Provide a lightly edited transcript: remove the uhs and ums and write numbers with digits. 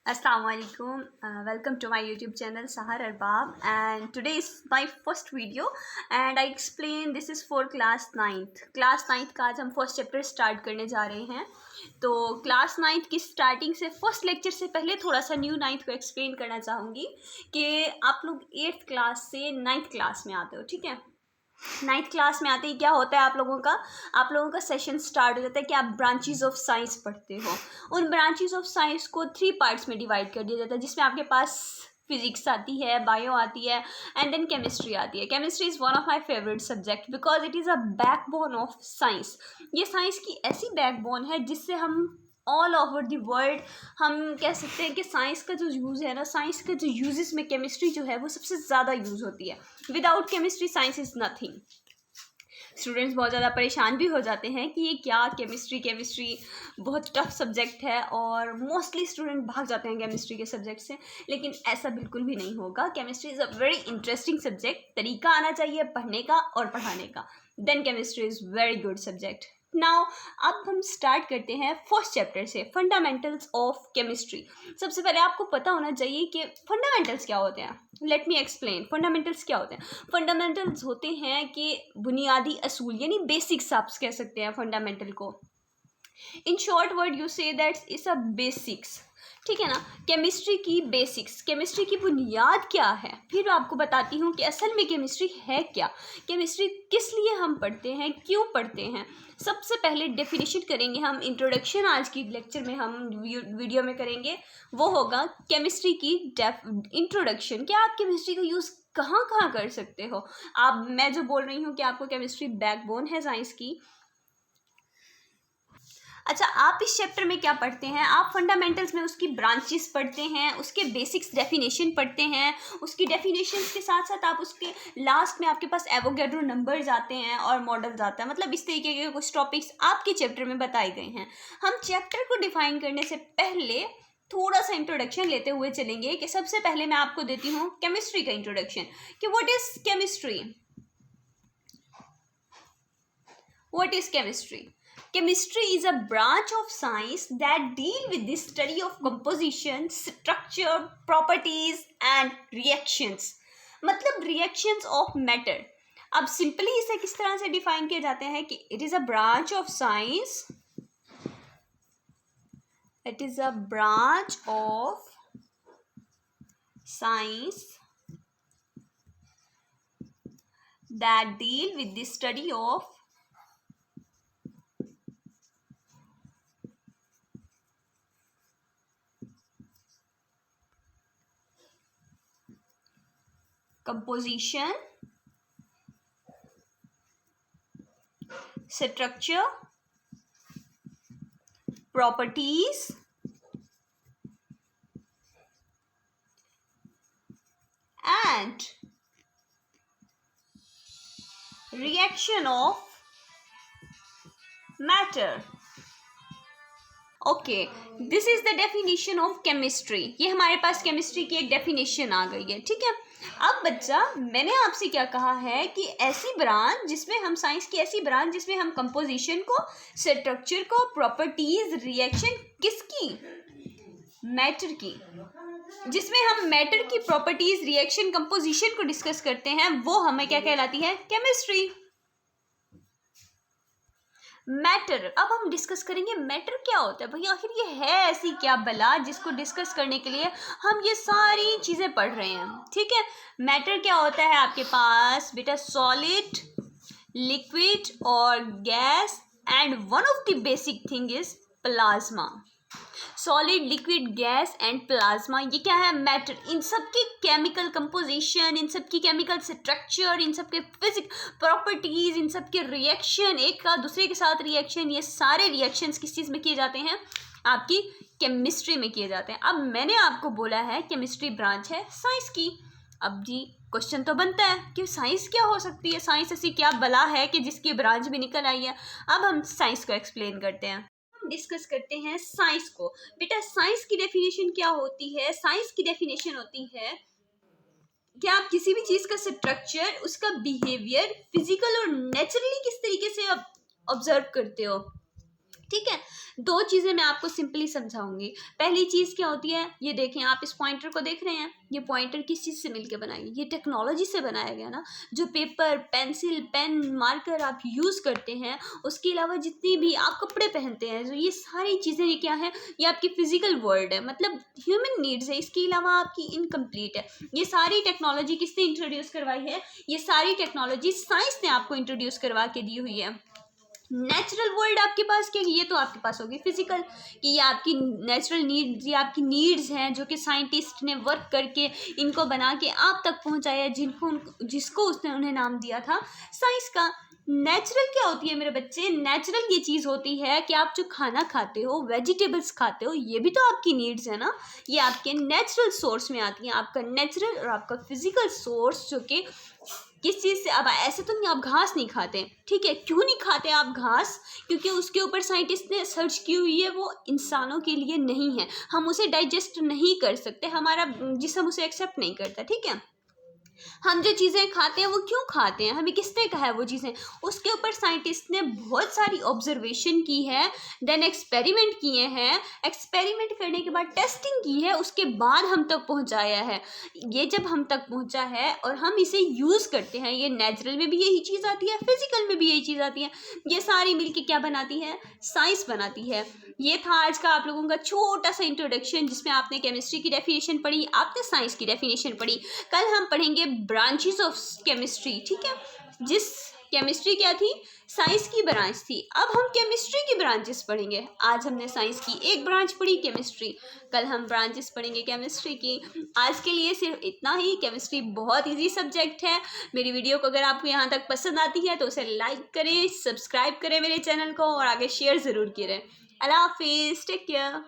Assalamu alaikum. Welcome to my YouTube channel Sahar Arbab, and today is my first video and I explain this is for class 9th. Class 9th का आज हम first chapter start करने जा रहे हैं. तो class 9th की starting से फर्स्ट लेक्चर से पहले थोड़ा सा न्यू 9th को एक्सप्लेन करना चाहूँगी कि आप लोग 8th क्लास से 9th क्लास में आते हो. ठीक है, 9th क्लास में आते ही क्या होता है आप लोगों का सेशन स्टार्ट हो जाता है कि आप ब्रांचेस ऑफ साइंस पढ़ते हो. उन ब्रांचेस ऑफ साइंस को 3 पार्ट्स में डिवाइड कर दिया जाता है, जिसमें आपके पास फिजिक्स आती है, बायो आती है एंड देन केमिस्ट्री आती है. Chemistry is one of my favourite subject because it is a backbone of science. ये साइंस की ऐसी बैकबोन है जिससे हम ऑल ओवर द वर्ल्ड हम कह सकते हैं कि साइंस का जो यूज़ है ना, साइंस का जो यूजेस में केमिस्ट्री जो है वो सबसे ज़्यादा यूज़ होती है. Without chemistry science is nothing. Students बहुत ज़्यादा परेशान भी हो जाते हैं कि ये क्या केमिस्ट्री बहुत टफ सब्जेक्ट है और मोस्टली स्टूडेंट भाग जाते हैं केमिस्ट्री के सब्जेक्ट से. लेकिन ऐसा बिल्कुल भी नहीं होगा. Chemistry is a very interesting subject. तरीका आना चाहिए पढ़ने का और पढ़ाने का. Then chemistry is very good subject. Now अब हम स्टार्ट करते हैं फर्स्ट चैप्टर से, फंडामेंटल्स ऑफ केमिस्ट्री. सबसे पहले आपको पता होना चाहिए कि फंडामेंटल्स क्या होते हैं. Let me explain. फंडामेंटल्स क्या होते हैं. फंडामेंटल्स होते हैं कि बुनियादी असूल, यानी बेसिक्स आप कह सकते हैं फंडामेंटल को. इन शॉर्ट वर्ड यू से दैट्स इट्स अ बेसिक्स. ठीक है ना. केमिस्ट्री की बेसिक्स, केमिस्ट्री की बुनियाद क्या है. फिर आपको बताती हूँ कि असल में केमिस्ट्री है क्या, केमिस्ट्री किस लिए हम पढ़ते हैं, क्यों पढ़ते हैं. सबसे पहले डेफिनेशन करेंगे हम. इंट्रोडक्शन आज की लेक्चर में हम वीडियो में करेंगे, वो होगा केमिस्ट्री की इंट्रोडक्शन. क्या आप केमिस्ट्री का यूज़ कहाँ कहाँ कर सकते हो. आप, मैं जो बोल रही हूँ कि आपको केमिस्ट्री बैकबोन है साइंस की. अच्छा, आप इस चैप्टर में क्या पढ़ते हैं. आप फंडामेंटल्स में उसकी ब्रांचेस पढ़ते हैं, उसके बेसिक्स डेफिनेशन पढ़ते हैं. उसकी डेफिनेशंस के साथ साथ आप उसके लास्ट में आपके पास एवोगैड्रो नंबर्स आते हैं और मॉडल्स आता है. मतलब इस तरीके के कुछ टॉपिक्स आपके चैप्टर में बताए गए हैं. हम चैप्टर को डिफाइन करने से पहले थोड़ा सा इंट्रोडक्शन लेते हुए चलेंगे कि सबसे पहले मैं आपको देती हूँ केमिस्ट्री का इंट्रोडक्शन कि what is chemistry. What is chemistry? Chemistry is a branch of science that deal with the study of composition, structure, properties and reactions. मतलब reactions of matter. अब सिंपली इसे किस तरह से डिफाइन किया जाते हैं कि it is a branch of science. It is a branch of science that deal with the study of composition, structure, properties and reaction of matter. Okay, this is the definition of chemistry. ये हमारे पास chemistry की एक definition आ गई है. ठीक है. अब बच्चा, मैंने आपसे क्या कहा है कि ऐसी ब्रांच जिसमें हम, साइंस की ऐसी ब्रांच जिसमें हम कंपोजिशन को, स्ट्रक्चर को, प्रॉपर्टीज, रिएक्शन, किसकी, मैटर की, जिसमें हम मैटर की प्रॉपर्टीज, रिएक्शन, कंपोजिशन को डिस्कस करते हैं, वो हमें क्या कहलाती है, केमिस्ट्री. मैटर. अब हम डिस्कस करेंगे मैटर क्या होता है. भैया आखिर ये है ऐसी क्या बला जिसको डिस्कस करने के लिए हम ये सारी चीज़ें पढ़ रहे हैं. ठीक है. मैटर क्या होता है आपके पास बेटा, सॉलिड, लिक्विड और gas and one of the basic thing is plasma. Solid, liquid, gas and plasma, ये क्या है, मैटर. इन सब की केमिकल कंपोजिशन, इन सब की केमिकल स्ट्रक्चर, इन सब के फिजिक प्रॉपर्टीज, इन सब के रिएक्शन, एक का दूसरे के साथ रिएक्शन, ये सारे रिएक्शंस किस चीज़ में किए जाते हैं, आपकी केमिस्ट्री में किए जाते हैं. अब मैंने आपको बोला है केमिस्ट्री ब्रांच है साइंस की. अब जी क्वेश्चन तो बनता है कि साइंस क्या हो सकती है, साइंस ऐसी क्या बला है कि जिसकी ब्रांच भी निकल आई है. अब हम साइंस को एक्सप्लेन करते हैं, डिस्कस करते हैं साइंस को. बेटा साइंस की डेफिनेशन क्या होती है. साइंस की डेफिनेशन होती है कि आप किसी भी चीज़ का स्ट्रक्चर, उसका बिहेवियर फिजिकल और नेचुरली किस तरीके से ऑब्जर्व करते हो. ठीक है। दो चीज़ें मैं आपको सिंपली समझाऊंगी। पहली चीज़ क्या होती है, ये देखें, आप इस पॉइंटर को देख रहे हैं, ये पॉइंटर किस चीज़ से मिलके बनाई, ये टेक्नोलॉजी से बनाया गया ना। जो पेपर, पेंसिल, पेन, मार्कर आप यूज़ करते हैं, उसके अलावा जितनी भी आप कपड़े पहनते हैं, जो ये सारी चीज़ें, ये क्या है, ये आपकी फिजिकल वर्ल्ड है, मतलब ह्यूमन नीड्स है, इसके अलावा आपकी इनकम्प्लीट है। ये सारी टेक्नोलॉजी किसने इंट्रोड्यूस करवाई है, ये सारी टेक्नोलॉजी साइंस ने आपको इंट्रोड्यूस करवा के दी हुई है। नेचुरल वर्ल्ड आपके पास क्या, ये तो आपके पास होगी फिजिकल, कि ये आपकी नेचुरल नीड्स, ये आपकी नीड्स हैं जो कि साइंटिस्ट ने वर्क करके इनको बना के आप तक पहुंचाया, जिसको उसने उन्हें नाम दिया था साइंस का। नेचुरल क्या होती है मेरे बच्चे, नेचुरल ये चीज़ होती है कि आप जो खाना खाते हो, वेजिटेबल्स खाते हो, ये भी तो आपकी नीड्स है ना। ये आपके नेचुरल सोर्स में आती हैं, आपका नेचुरल और आपका फिजिकल सोर्स, जो कि किस चीज़ से। अब ऐसे तो नहीं, आप घास नहीं खाते, ठीक है। क्यों नहीं खाते आप घास, क्योंकि उसके ऊपर साइंटिस्ट ने सर्च की हुई है, वो इंसानों के लिए नहीं है, हम उसे डाइजेस्ट नहीं कर सकते, हमारा जिस्म उसे एक्सेप्ट नहीं करता, ठीक है। हम जो चीज़ें खाते हैं वो क्यों खाते हैं, हमें किसने कहा है वो चीज़ें, उसके ऊपर साइंटिस्ट ने बहुत सारी ऑब्जर्वेशन की है, देन एक्सपेरिमेंट किए हैं, एक्सपेरिमेंट करने के बाद टेस्टिंग की है, उसके बाद हम तक पहुंचाया है। ये जब हम तक पहुंचा है और हम इसे यूज़ करते हैं, ये नेचुरल में भी यही चीज़ आती है, फिजिकल में भी यही चीज़ आती है, ये सारी मिलके क्या बनाती है, साइंस बनाती है। ये था आज का आप लोगों का छोटा सा इंट्रोडक्शन, जिसमें आपने केमिस्ट्री की डेफिनेशन पढ़ी, आपने साइंस की डेफिनेशन पढ़ी। कल हम पढ़ेंगे ब्रांचेस ऑफ केमिस्ट्री, ठीक है। जिस केमिस्ट्री क्या थी, साइंस की ब्रांच थी, अब हम केमिस्ट्री की ब्रांचेस पढ़ेंगे। आज हमने साइंस की एक ब्रांच पढ़ी, केमिस्ट्री, कल हम ब्रांचेस पढ़ेंगे केमिस्ट्री की। आज के लिए सिर्फ इतना ही। केमिस्ट्री बहुत इजी सब्जेक्ट है। मेरी वीडियो को अगर आपको यहाँ तक पसंद आती है तो उसे लाइक करें, सब्सक्राइब करें मेरे चैनल को, और आगे शेयर ज़रूर करें। अल्लाह हाफिज़, टेक केयर।